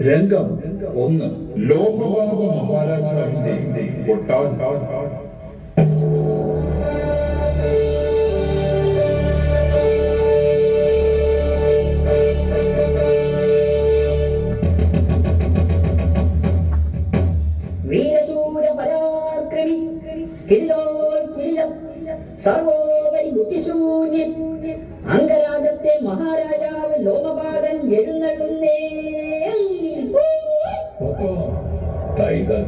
രംഗം 1. ലോകബാബ മഹാരാജാവിന്റെ കൊട്ടാരം. വീരശൂര പരാക്രമി കില്ലോൽ കിരീടം സർവോപരി ബുദ്ധിശൂന്യൻ അംഗരാജത്തെ മഹാരാജാവ് ലോമപാദൻ എഴുന്നള്ളുന്നേ. ടൈഗർ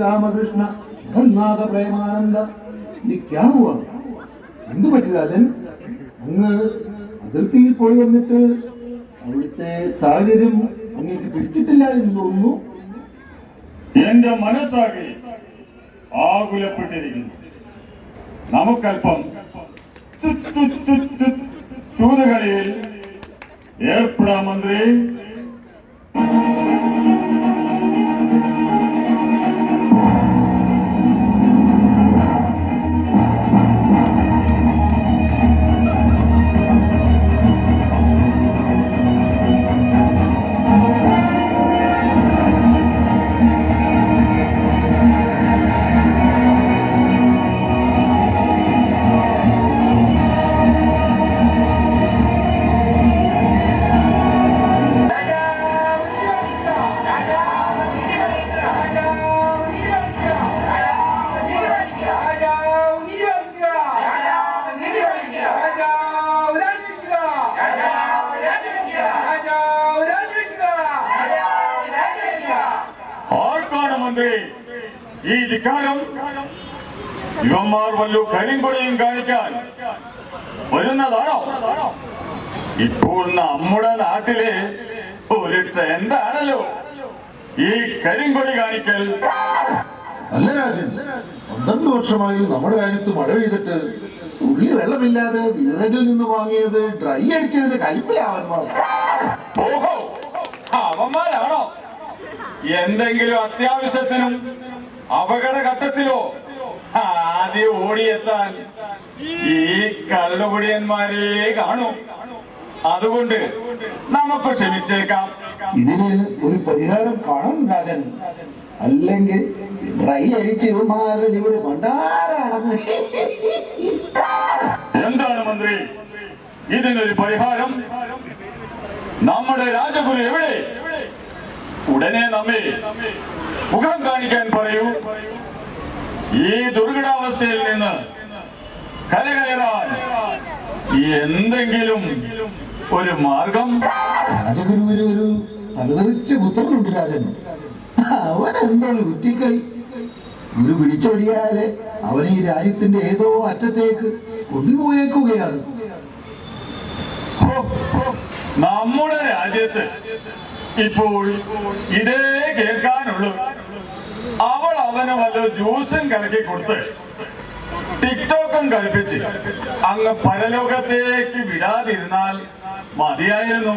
रामकृष्ण जगन्नाथ प्रेमानंद ये क्या हुआ? എന്ത് പറ്റി രാജൻ? അങ്ങ് അതിർത്തിയിൽ പോയി വന്നിട്ട് അവിടുത്തെ സാഹചര്യം അങ്ങേക്ക് പിടിച്ചിട്ടില്ല എന്ന് തോന്നുന്നു. എന്റെ മനസ്സാകെ ആകുലപ്പെട്ടിരിക്കുന്നു. നമുക്കല്പം ചൂതുകളിയിൽ ഏർപ്പെടാം മന്ത്രി. ഈ ധിക്കാരം യുവന്മാർ വല്ലു കരിങ്കൊടിയും കാണിക്കാൻ വരുന്നതാണോ? ഇപ്പോൾ നമ്മുടെ നാട്ടിലെ ഒരു ട്രെൻഡാണല്ലോ ഈ കരിങ്കൊടി കാണിക്കൽ. അല്ല രാജൻ, 12 വർഷമായി നമ്മുടെ രാജ്യത്ത് മഴ പെയ്തിട്ട് തുള്ളി വെള്ളമില്ലാതെ വിറകിൽ നിന്ന് വാങ്ങിയത് ഡ്രൈ അടിച്ചതിന്റെ കലിപ്പിലാവന്മാർ. ഓഹോ, അവന്മാരാണോ എന്തെങ്കിലും അത്യാവശ്യത്തിനും അപകടഘട്ടത്തിലോ ആദ്യം ഓടിയെത്താൻ ഈ കള്ളുകുടിയന്മാരെ കാണൂ. അതുകൊണ്ട് നമുക്ക് ക്ഷമിച്ചേക്കാം. ഇതിന് ഒരു പരിഹാരം കാണും രാജൻ, അല്ലെങ്കിൽ ഡ്രൈ അടിച്ച് ഇവന്മാരിൽ ഇവര് ഭണ്ഡാരാണെന്ന്. എന്താണ് മന്ത്രി ഇതിനൊരു പരിഹാരം? നമ്മുടെ രാജഗുരു എവിടെ? ഉടനെ നമ്മെ മുഖം കാണിക്കാൻ പറയൂ. ഈ ദുർഘടാവസ്ഥയിൽ നിന്ന് കരകയറാൻ എന്തെങ്കിലും ഒരു മാർഗം. രാജഗുരുവിന് ഒരു തലതെറിച്ച പുത്രനുണ്ട് രാജൻ. അവൻ എന്താണ് കുറ്റിക്കൈ. ഒരു പിടിച്ചൊടിയാല് അവൻ ഈ രാജ്യത്തിന്റെ ഏതോ അറ്റത്തേക്ക് കൊണ്ടുപോയേക്കുകയാണ്. നമ്മുടെ രാജ്യത്ത് ഇപ്പോൾ ഇതേ കേൾക്കാനുള്ളൂ. അവൾ അവന് വല്ല ജ്യൂസും കലക്കി കൊടുത്ത് ടിക്ടോക്കും കളിപ്പിച്ച് അങ്ങ് പരലോകത്തേക്ക് വിടാതിരുന്നാൽ മതിയായിരുന്നു.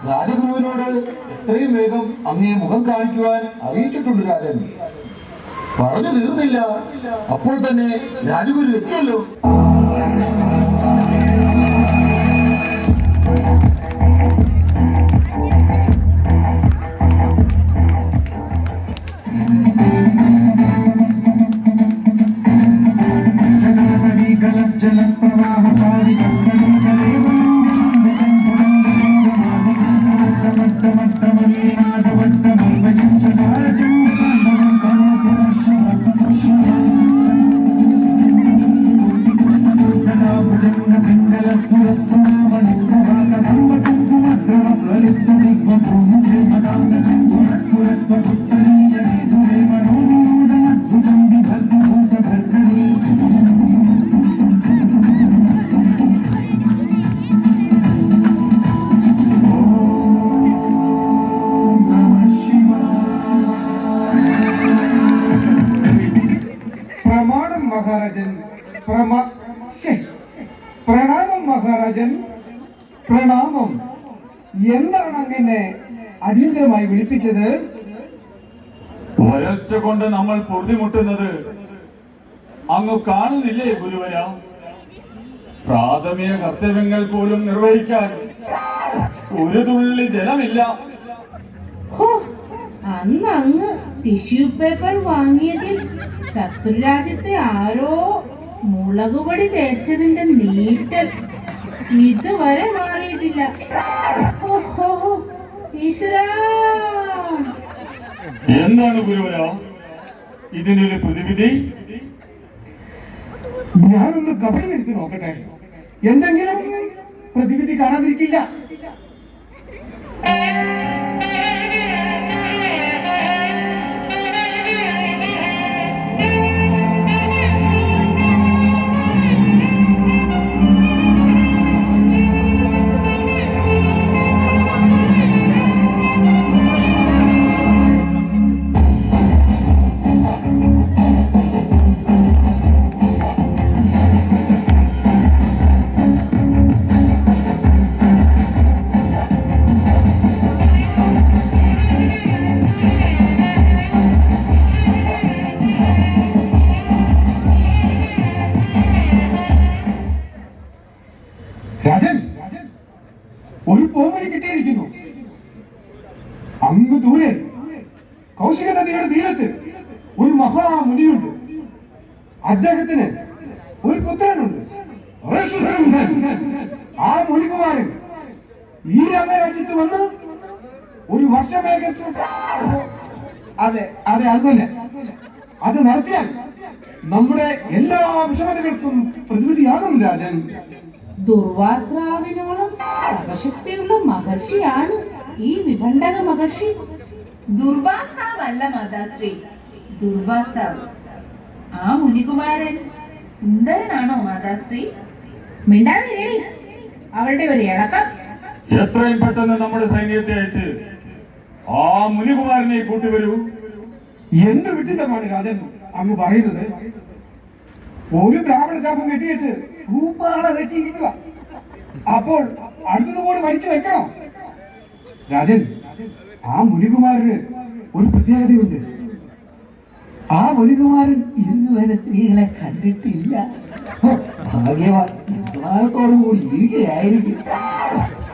രാജഗുരുവിനോട് എത്രയും വേഗം അങ്ങേ മുഖം കാണിക്കുവാൻ അറിയിച്ചിട്ടുണ്ട് രാജൻ. പറഞ്ഞു തീർന്നില്ല, അപ്പോൾ തന്നെ രാജഗുരു എത്തിയല്ലോ. ജലപ്രവാഹ മഹാരാജൻ. പ്രണാമം മഹാരാജൻ, പ്രണാമം. എന്താണ് അങ്ങനെ അടിയന്തരമായി വിളിപ്പിച്ചത്? വരൾച്ച കൊണ്ട് നമ്മൾ പൊറുതിമുട്ടുന്നത് അങ്ങ് കാണുന്നില്ലേ ഗുരുവര? പ്രാഥമിക കർത്തവ്യങ്ങൾ പോലും നിർവഹിക്കാൻ ഒരു തുള്ളി ജലമില്ല. അന്ന് അങ്ങ് ടിഷ്യൂ പേപ്പർ വാങ്ങിയതിൽ ശത്രുരാജ്യത്തെ ആരോ മുളകുപൊടി തേച്ചതിന്റെ നീറ്റൽ ഇതുവരെ മാറിയിട്ടില്ല. ഈശ്വരാ, എന്താണ് ഗുരുവര ഇതിനൊരു പ്രതിവിധി? ഞാനൊന്ന് കബടി നിർത്തി നോക്കട്ടെ, എന്തെങ്കിലും പ്രതിവിധി കാണാതിരിക്കില്ല. രാജൻ, ഒരു പോംവഴി കിട്ടിയിരിക്കുന്നു. അങ്ങ് ദൂരെ കൗശിക നദിയുടെ തീരത്ത് ഒരു മഹാമുനിയുണ്ട്. അദ്ദേഹത്തിന് ഒരു പുത്രനുണ്ട്. ആ മുനികുമാരൻ ഈ രാജ്യത്ത് വന്ന് ഒരു വർഷമേഘ അതെ അതെ അത് തന്നെ, അത് നടത്തിയാൽ നമ്മുടെ എല്ലാ വിഷമതകൾക്കും പ്രതിവിധിയാകും രാജൻ. ദുർവാസ്രാവിനോളം തപശക്തിയുള്ള മഹർഷിയാണ് ഈ വിഭണ്ഡക മഹർഷി. ദുർവാസാവല്ല മാതാശ്രീ, ദുർവാസാവ്. ആ മുനികുമാരൻ സുന്ദരനാണോ മാതാശ്രീ? മിണ്ടാതിരി, അവളുടെ ഒരു ഇളക്കം. എത്രയും പെട്ടെന്ന് നമ്മുടെ സൈന്യത്തെ അയച്ച് ആ മുനികുമാരനെ കൂട്ടിവരൂ. എന്ത് വിഡിതമാണ് രാജൻ അങ്ങ് പറയുന്നത്? ഒരു ബ്രാഹ്മണ ശാപം കെട്ടിയിട്ട് ഭൂപ്പാള തെറ്റിയിരിക്കുക. അപ്പോൾ അടുത്തത് കൂടി മരിച്ചു വെക്കണോ? രാജൻ, ആ മുനികുമാരന് ഒരു പ്രത്യേകതയുണ്ട്. ആ മുനികുമാരൻ ഇന്ന് വരെ സ്ത്രീകളെ കണ്ടിട്ടില്ല. ഭാഗ്യവാൻ വിദ്വാനത്തോടും കൂടി ഇരിക്കുകയായിരിക്കും.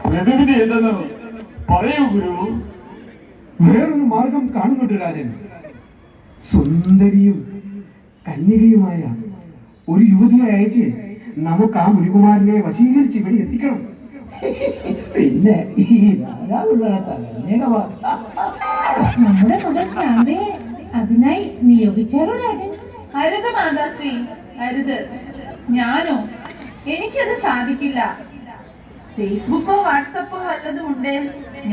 പ്രതിവിധി എന്തെന്ന് പറയൂ ഗുരു. വേറൊരു മാർഗം കാണുന്നുണ്ട് രാജൻ. സുന്ദരിയും കന്യകയുമായ ഒരു യുവതിയെ അയച്ച് നമുക്ക് ആ മുനികുമാരനെ വശീകരിച്ച് ഇവിടെ എത്തിക്കണം. പിന്നെ ഈ രാജാവുള്ള നമ്മുടെ മകൾ ശാന്തയെ അതിനായി നിയോഗിച്ചാലോ രാജൻ? അരുത് മാതാശ്രീ, അരുത്. ഞാനോ? എനിക്കത് സാധിക്കില്ല. ഫേസ്ബുക്കോ വാട്സപ്പോ വല്ലതും ഉണ്ടേ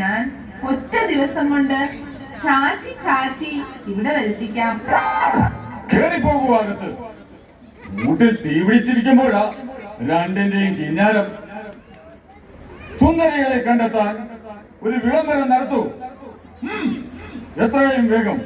ഞാൻ ഒറ്റ ദിവസം കൊണ്ട് ചാറ്റി ചാറ്റി ഇവിടെ വരുത്തിക്കാം. കേറിപ്പോകുവാകത്ത്. മൂട്ടിൽ തീ പിടിച്ചിരിക്കുമ്പോഴാ രണ്ടിന്റെയും കിന്നാരം. സുന്ദരികളെ കണ്ടെത്താൻ ഒരു വിളംബരം നടത്തൂ, എത്രയും വേഗം.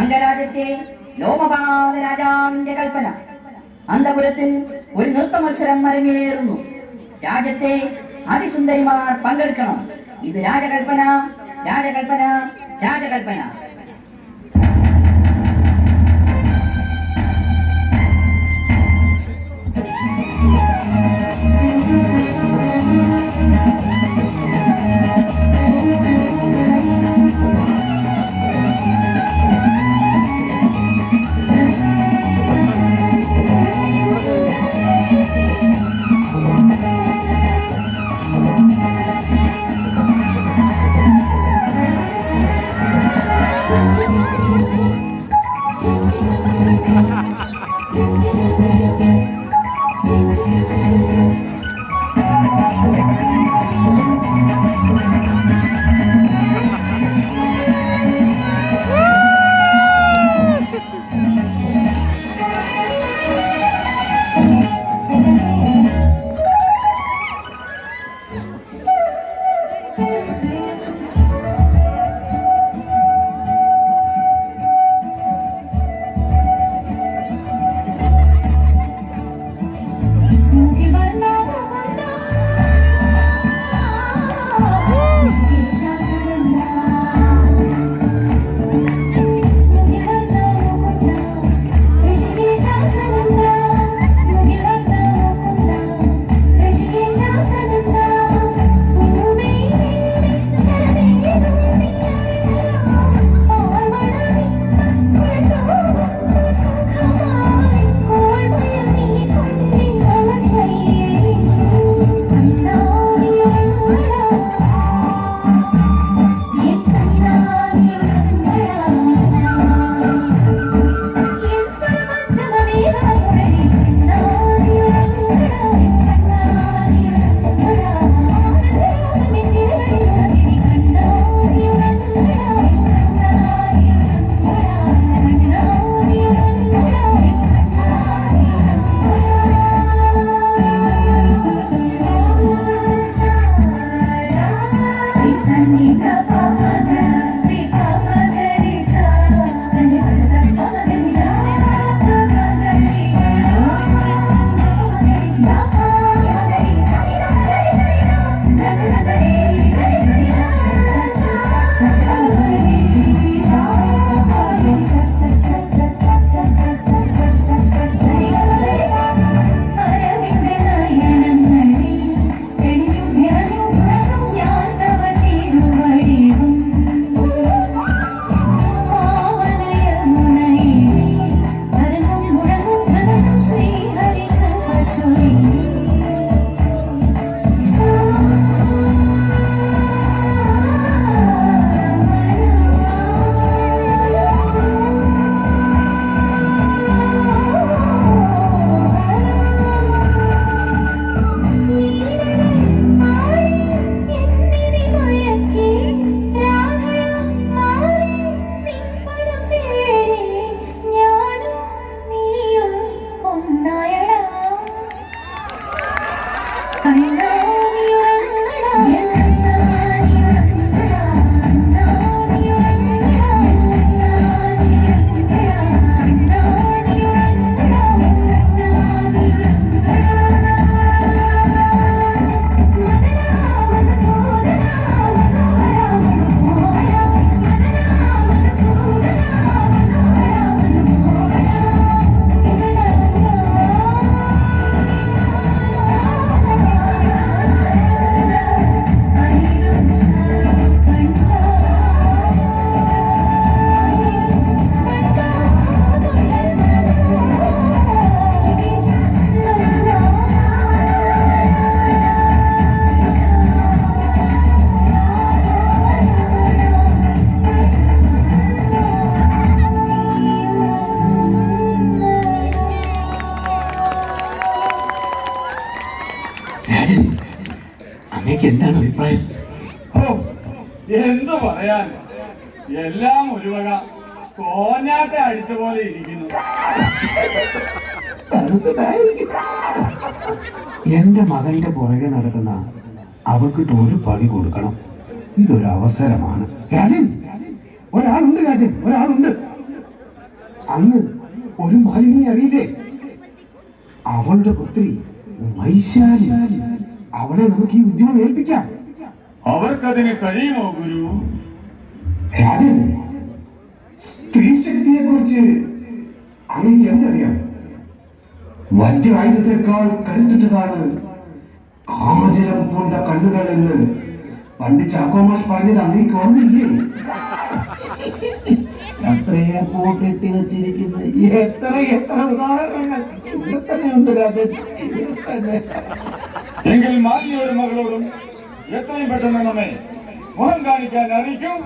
അംഗരാജ്യത്തെ ലോമപാല രാജാവിന്റെ കൽപ്പന. അന്തപുരത്തിൽ ഒരു നൃത്ത മത്സരം അരങ്ങേറുന്നു. രാജ്യത്തെ അതിസുന്ദരിമാർ പങ്കെടുക്കണം. ഇത് രാജകൽപ്പന, രാജകൽപ്പന, രാജകൽപ്പന. എന്താണ് അഭിപ്രായം? ഹോ, എന്തു പറയാൻ, എല്ലാം ഒരു വക കോഞ്ഞാട്ട അടിച്ച പോലെ ഇരിക്കുന്നു. എന്റെ മകന്റെ പുറകെ നടക്കുന്ന അവൾക്കിട്ട് ഒരു പണി കൊടുക്കണം. ഇതൊരു അവസരമാണ്. രാജൻ, ഒരാളുണ്ട്. രാജൻ, ഒരാളുണ്ട്. അന്ന് ഒരു മാലിനി അറിയില്ലേ? അവളുടെ പുത്രി വൈശാലി. അവളെ നമുക്ക് ഈ ഉദ്യമം ഏൽപ്പിക്കാം. അവർക്കതിന് കഴിയുമോ ഗുരു? രാജൻ, സ്ത്രീ ശക്തിയെ കുറിച്ച് അങ്ങേക്ക് എന്തറിയാം? വജ്രായുധത്തെക്കാൾ കരുത്തുറ്റതാണ് കാമജലം പൂണ്ട കണ്ണുകൾ എന്ന് പണ്ട് ചാക്കോമാഷ് പറഞ്ഞത് അങ്ങേക്ക് ഓർമ്മയില്ലേ? അത്രയെ പൂട്ടിട്ട് വെച്ചിരിക്കുന്ന എത്ര ഉദാഹരണങ്ങൾ ഇവിടെ തന്നെയുണ്ട് രാജൻ, ഇവിടെ തന്നെ. എങ്കിൽ മാലിന്യോടും മകളോടും എത്രയും പെട്ടെന്ന് നമ്മെ മുഖം കാണിക്കാൻ അറിയിക്കും.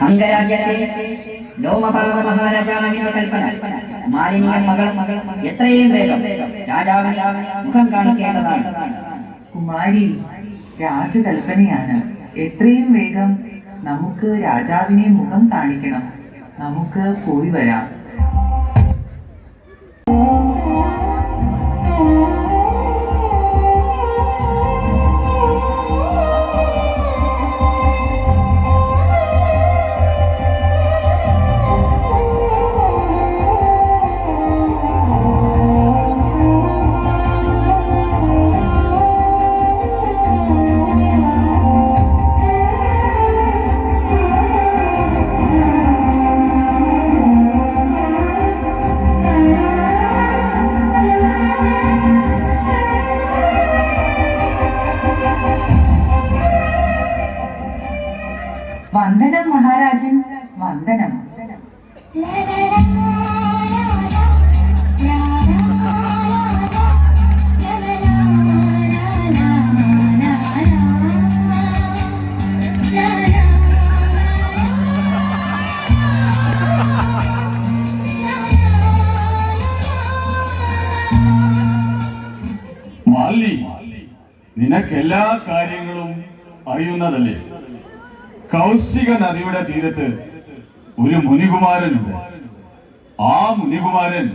അംഗരാജ്യത്തെ ലോമപാല മഹാരാജാവിന്റെ കൽപ്പന. മാലിനിയും മകളും എത്രയും വേഗം രാജാവിനെ മുഖം കാണിക്കേണ്ടതാണ്. കുമാരി, രാജകൽപ്പനയാണ്. എത്രയും വേഗം നമുക്ക് രാജാവിനെ മുഖം കാണിക്കണം. നമുക്ക് പോയി വരാം. വന്ദനം മഹാരാജൻ, വന്ദനം. മാലി, നിനക്കെല്ലാ കാര്യങ്ങളും അറിയുന്നതല്ലേ? കൗശിക നദിയുടെ തീരത്ത് ഒരു മുനികുമാരനുണ്ട്. ആ മുനികുമാരൻ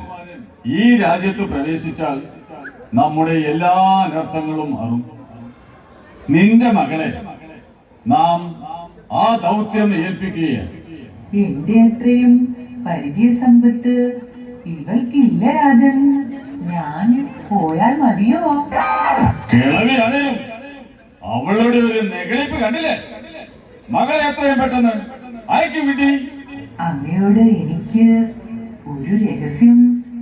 ഈ രാജ്യത്ത് പ്രവേശിച്ചാൽ നമ്മുടെ എല്ലാ അനർത്ഥങ്ങളും മാറും. നിന്റെ മകളെ നാം ആ ദൗത്യം ഏൽപ്പിക്കുകയാണ്. എന്റെ അത്രയും പരിചയസമ്പത്ത് ഇവൾക്കില്ല രാജൻ. ഞാൻ പോയാൽ മതിയോ? കിളവിയാണേലും അവളുടെ ഒരു നെഗളിപ്പ് കണ്ടില്ലേ? മകളെ എത്രയും പെട്ടെന്ന് അയക്കും വിട്ടി. അങ്ങയോട് എനിക്ക് ഒരു രഹസ്യം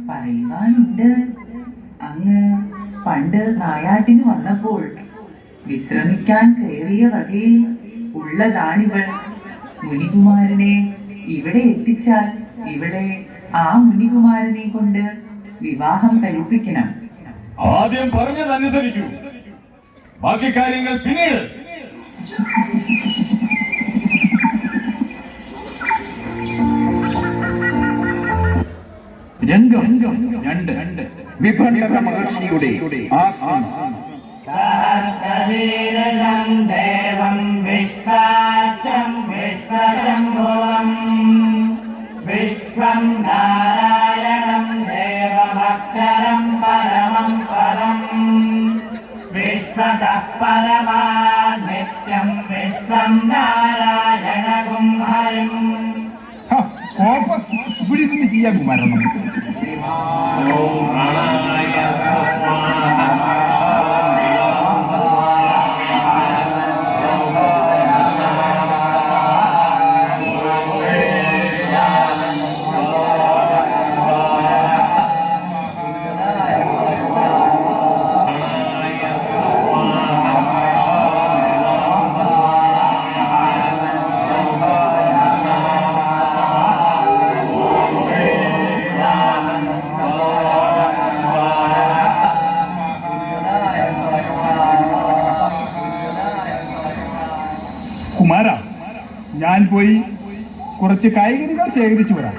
പറയുവാനുണ്ട്. അങ്ങ് പണ്ട് നായാട്ടിന് വന്നപ്പോൾ വിശ്രമിക്കാൻ കയറിയ വകയിൽ ഉള്ളതാണിവൾ. മുനികുമാരനെ ഇവിടെ എത്തിച്ചാൽ ഇവളെ ആ മുനികുമാരനെ കൊണ്ട് വിവാഹം കഴിപ്പിക്കണം. ആദ്യം പറഞ്ഞതനുസരിക്കൂ, ബാക്കി കാര്യങ്ങൾ പിന്നീട്. രംഗം 2 വിഭണ്ഡക മഹർഷിയുടെ ആശ്രമം. സഹസ്രശീലം ദേവം വിശ്വാചം വിശ്വശംഭുവം വിശ്വം നാരായണ നിത്യം വിശ്വം നാരായണകും ഹരിം കോപ്പം ഇവിടെ ഇരുന്ന് ചെയ്യാൻ കുമാരണം. കുമാര, ഞാൻ പോയി കുറച്ച് കായ്കനികൾ ശേഖരിച്ചു വരാം.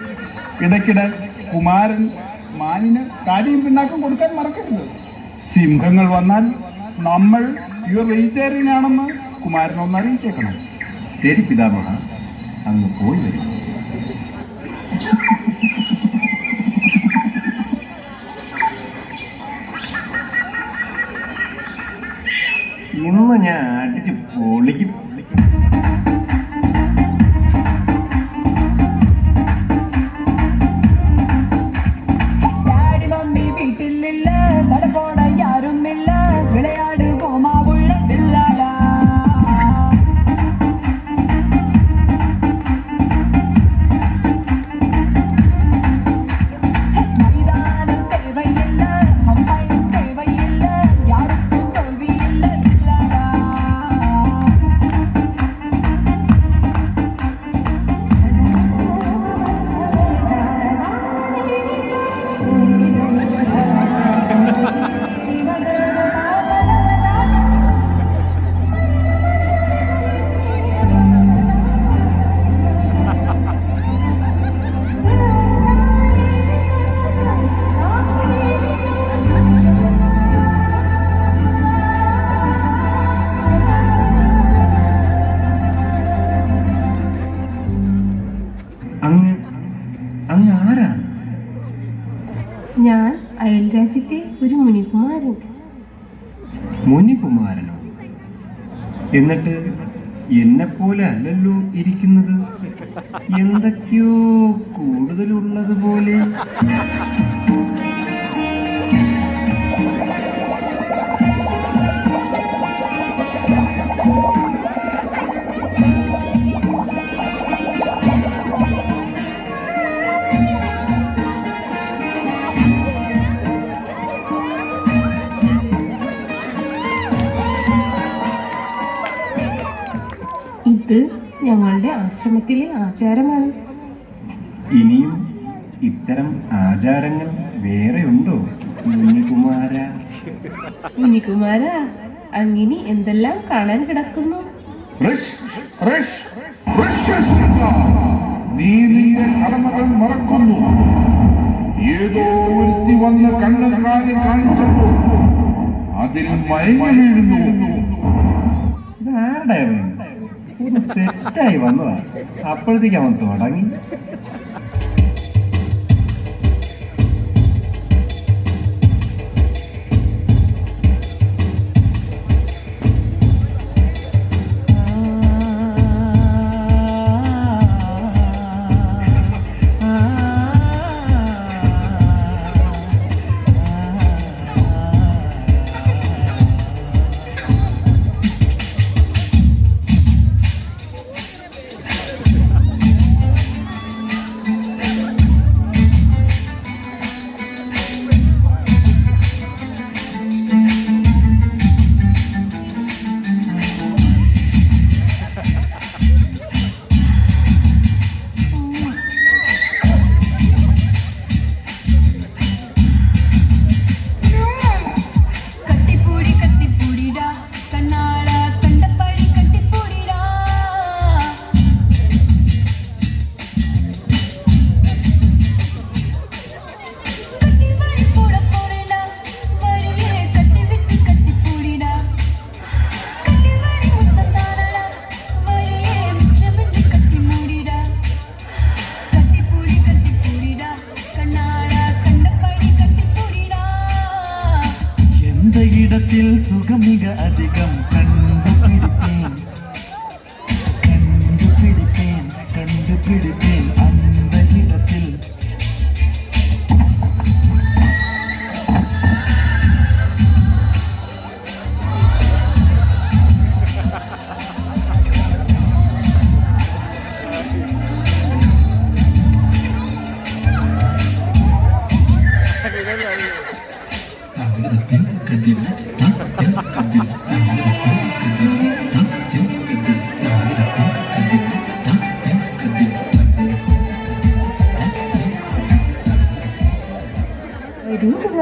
ഇടയ്ക്കിടെ കുമാരൻ മാനിന് കാര്യം പിന്നാക്കം കൊടുക്കാൻ മറക്കരുത്. സിംഹങ്ങൾ വന്നാൽ നമ്മൾ പ്യുവർ വെജിറ്റേറിയൻ ആണെന്ന് കുമാരനൊന്ന് അറിയിച്ചേക്കണം. ശരി പിതാമഹ, അങ്ങ് പോയി വരും. ഇന്ന് ഞാൻ അടിച്ച് പൊളിക്കും. അങ്ങ് ആരാണ്? ഞാൻ അയൽരാജ്യത്തെ ഒരു മുനികുമാരൻ. മുനികുമാരനോ? എന്നിട്ട് എന്നെപ്പോലെ അല്ലല്ലോ ഇരിക്കുന്നത്, എന്തൊക്കെയോ കൂടുതലുള്ളത് പോലെ. ഇത് ഞങ്ങളുടെ ആശ്രമത്തിലെ ആചാരമാണ്. ഇനിയും ഇത്തരം ആചാരങ്ങൾ വേറെ ഉണ്ടോ മുനികുമാര? മുനികുമാര, അങ്ങനെ എന്തെല്ലാം കാണാൻ കിടക്കുന്നു. നീ നിന്റെ കടമകൾ മറക്കുന്നു. ഏതോ ഒരുത്തി വന്ന് കണ്ണൻ കാര്യം കാണിച്ചപ്പോൾ അതിൽ മയങ്ങി വീഴുന്നു. ആരുടെ ഒരു സെറ്റായി വന്നതാ, അപ്പോഴത്തേക്ക് അവൻ തുടങ്ങി.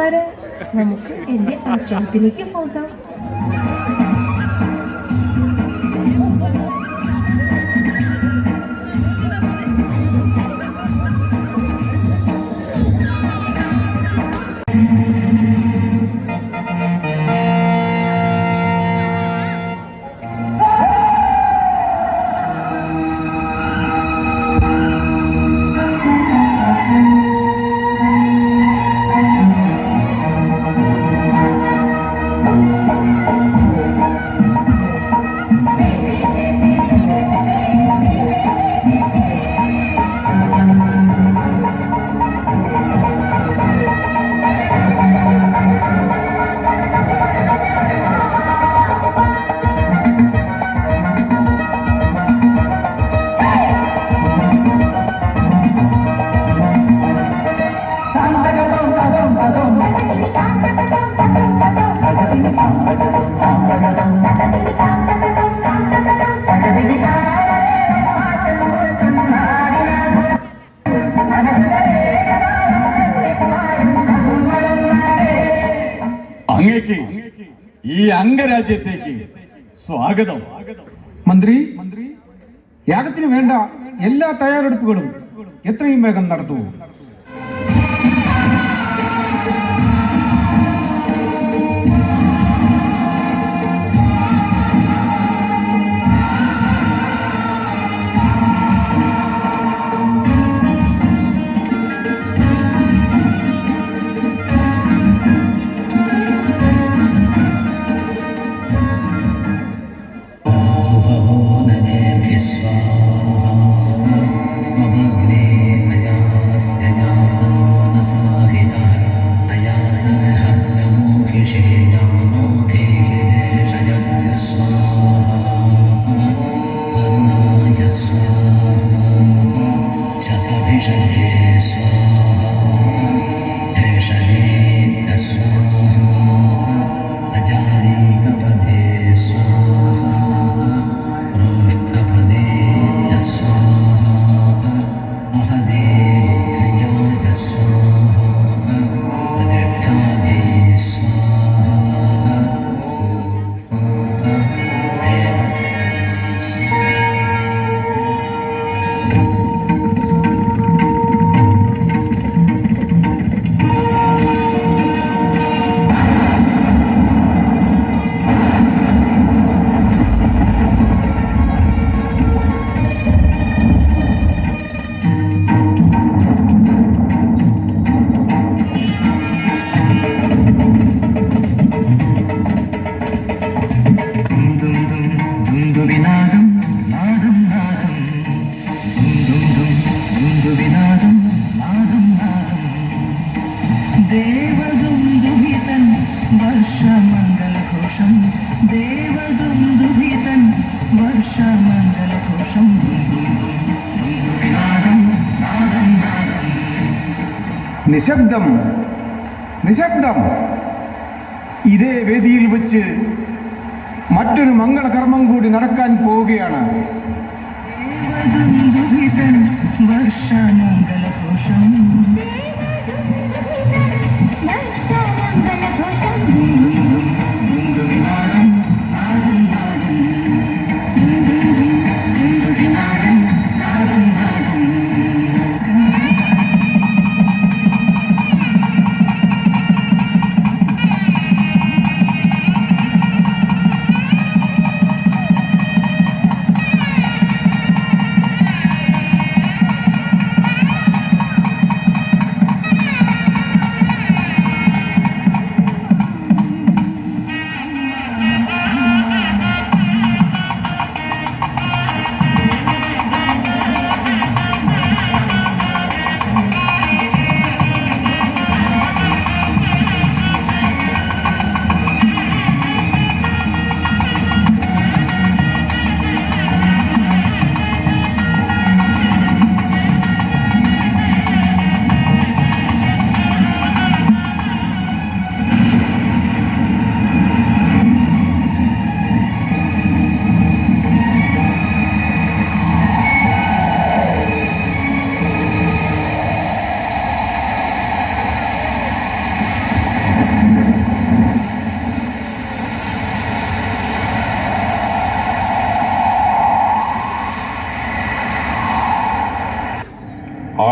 സാറ്, നമുക്ക് എന്റെ ആശ്രമത്തിലേക്ക് പോകാം. അങ്ങേക്ക് ഈ അംഗരാജ്യത്തേക്ക് സ്വാഗതം. മന്ത്രി, യാഗത്തിന് വേണ്ട എല്ലാ തയ്യാറെടുപ്പുകളും എത്രയും വേഗം നടത്തൂ. നിശബ്ദം, നിശബ്ദം. ഇതേ വേദിയിൽ വെച്ച് മറ്റൊരു മംഗളകർമ്മം കൂടി നടക്കാൻ പോവുകയാണ്.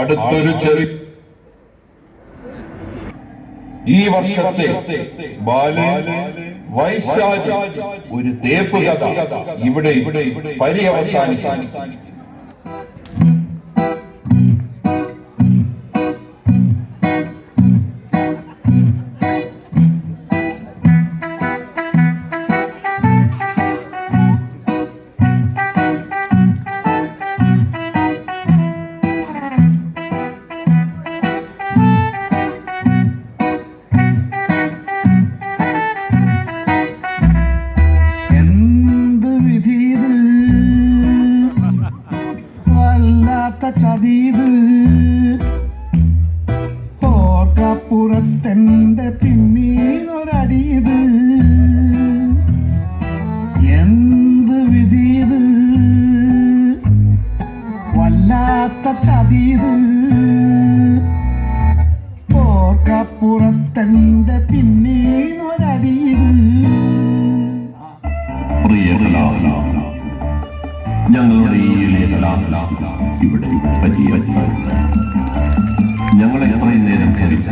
അടുത്തൊരു ചെറിയ ഈ വർഷത്തെ വൈശാഖ ഒരു തേപ്പ് കഥ ഇവിടെ പര്യവസാനിക്കും. ചതീത് ഓർക്കപ്പുറത്തെന്റെ പിന്നീനൊരടിയത് എന്ത് വിധീത് വല്ലാത്ത ചതീത് ഓർക്കപ്പുറത്തെന്റെ പിന്നീനൊരടിയത്. പ്രിയ കലാകാരൻ, ഞങ്ങളുടെ ഈ എളിയ കലാകാരൻ ഇവിടെ ഞങ്ങളെ എത്രയും നേരം ക്ഷണിച്ച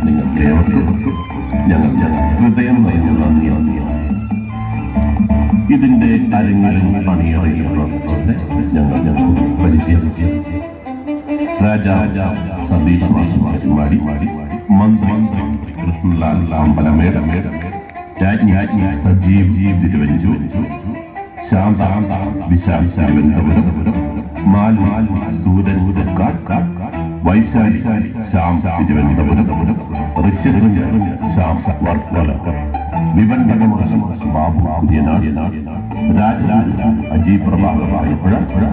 നിങ്ങൾക്ക് ഏവർക്കും ഞങ്ങൾ ഹൃദയം നൽകുന്ന നന്ദി. ഇതിന്റെ അരങ്ങിലും പണിയറയിലും ഞങ്ങൾ പരിചയം രാജാ സതീഷ് മാസുമാരി മന്ത്രി കൃഷ്ണലാൽ അമ്പലമേട രാജ്ഞി സജീവ് തിരുവഞ്ചൂർ ശാന്ത വിശാൽ തിരുവനന്തപുരം മാൽ സൂരൻ വൈശാലി ശ്യാം തിരുവനന്തപുരം ശ്യാം വർക്കല വിവൻപകം ബാബു കുര്യനാട് രാജരാജ അജീബ് പ്രഭാകർ ആലപ്പുഴ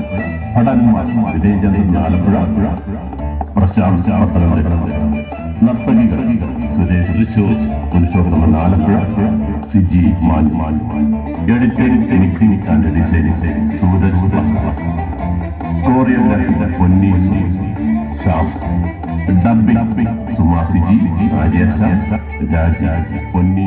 ഭടന്മാർ വിജയചന്ദ്രൻ ആലപ്പുഴ പ്രശാന്ത് നർത്തകികൾ Suresh Thrissur Purushothaman Alappuzha CG man editing mixing and designing Sooraj choreography Ponni Shyam dubbing സുമാസിജി രാജേഷ് രാജ പൊന്നി